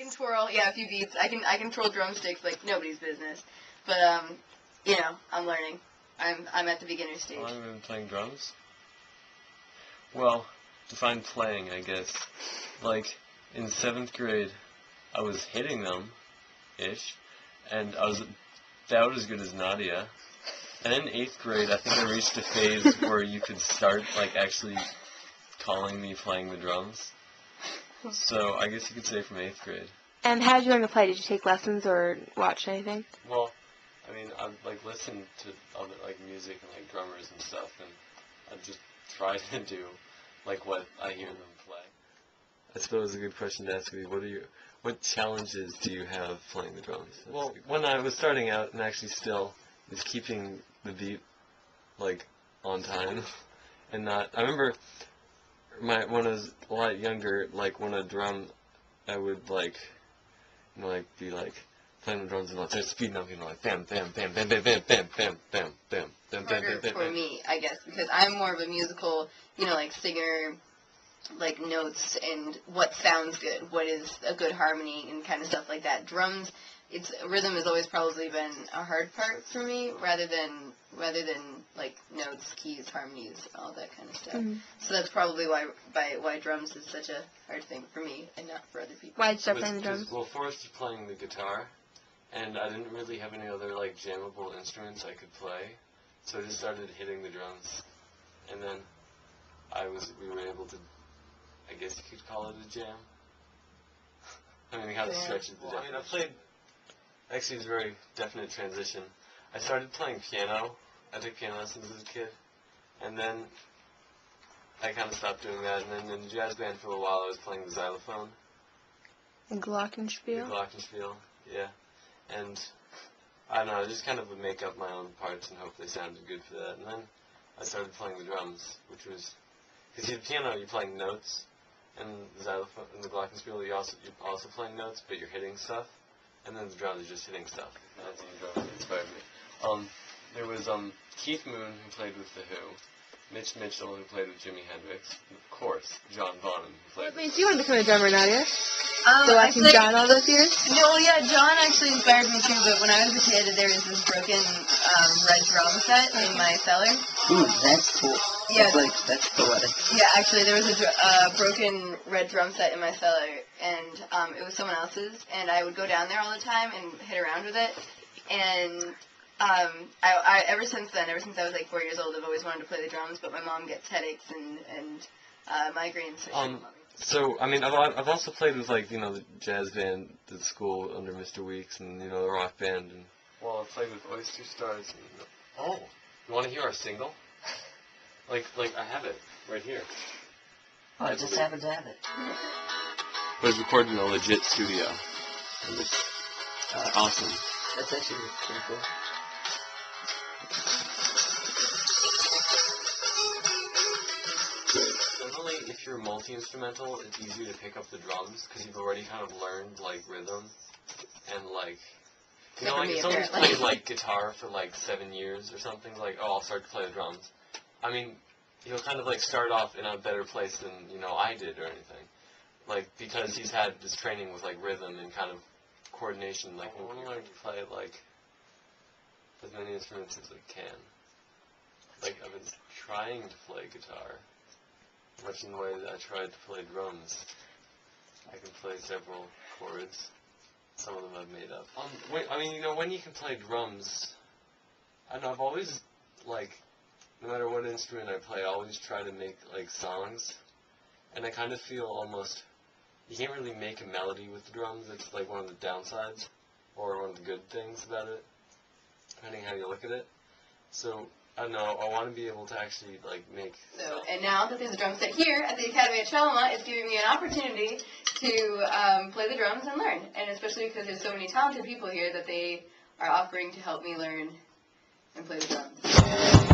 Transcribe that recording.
can twirl, a few beats. I can twirl drumsticks like nobody's business. But I'm learning. I'm at the beginner stage. How long have you been playing drums? Well, define playing, I guess. Like in 7th grade, I was hitting them, ish, and I was about as good as Nadia. And in 8th grade, I think I reached a phase where you could start like actually calling me playing the drums. So I guess you could say from 8th grade. And how did you learn to play? Did you take lessons or watch anything? Well, I mean, I'd like listen to other like music and like drummers and stuff, and I'd just try to do like what I hear them play. I suppose a good question to ask would be, what challenges do you have playing the drums? Well, when I was starting out, and actually still, is keeping the beat like on time, and not. I remember when I was a lot younger, like when a drum, I would like, be like playing the drums and like start speeding up, like bam, bam, bam, bam, bam, bam, bam, bam, bam, bam, bam, bam, bam, bam. For me, I guess, because I'm more of a musical, like singer, like notes and what sounds good, what is a good harmony and kind of stuff like that. Drums, rhythm has always probably been a hard part for me, rather than like notes, keys, harmonies, all that kind of stuff. Mm-hmm. So that's probably why drums is such a hard thing for me and not for other people. Why did you start playing the drums? Well, Forrest was playing the guitar, and I didn't really have any other like jammable instruments I could play, so I just started hitting the drums, and then we were able to, I guess you could call it a jam. I mean, how to stretch it. Well, I mean, I played. Actually, it was a very definite transition. I started playing piano. I took piano lessons as a kid, and then I kind of stopped doing that. And then in the jazz band for a while, I was playing the xylophone. The glockenspiel? The glockenspiel, yeah. And I don't know, I just kind of would make up my own parts and hope they sounded good for that. And then I started playing the drums, which was, because the piano, you're playing notes, and the xylophone and the glockenspiel, you're also playing notes, but you're hitting stuff. And then the drums are just hitting stuff. That's when the drums inspired me. There was Keith Moon, who played with The Who, Mitch Mitchell, who played with Jimi Hendrix, and of course, John Bonham, who played with... So you want to become a drummer, Nadia? So watching John all those years? No, yeah, John actually inspired me too, but when I was a kid, there was this broken red drum set in my cellar. Ooh, that's cool. Yeah. That's poetic. Yeah, actually, there was a broken red drum set in my cellar, and it was someone else's, and I would go down there all the time and hit around with it, and I ever since then, ever since I was like 4 years old, I've always wanted to play the drums, but my mom gets headaches and migraines. So I mean, I've also played with like the jazz band at school under Mr. Weeks, and the rock band, and well, I played with Oyster Stars. And, you want to hear our single? Like I have it right here. Oh, I just happen to have it. It was recorded in a legit studio. And it's awesome. That's actually pretty cool. Generally, if you're multi-instrumental, it's easier to pick up the drums because you've already kind of learned like rhythm and like. Like if someone's played like guitar for like 7 years or something, like I'll start to play the drums. I mean, he'll kind of like start off in a better place than I did or anything, like because he's had this training with like rhythm and kind of coordination. Like I want to learn to play like as many instruments as I can. Like I've been trying to play guitar, much in the way that I tried to play drums. I can play several chords. Some of them I've made up. I mean, when you can play drums, I don't know, I've always, like, no matter what instrument I play, I always try to make, like, songs. And I kind of feel almost, you can't really make a melody with the drums. It's, like, one of the downsides, or one of the good things about it, depending how you look at it. So, I don't know, I want to be able to actually, like, make... So, and now that there's a drum set here at the Academy at Chalma, it's giving me an opportunity to play the drums and learn. And especially because there's so many talented people here that they are offering to help me learn and play the drums.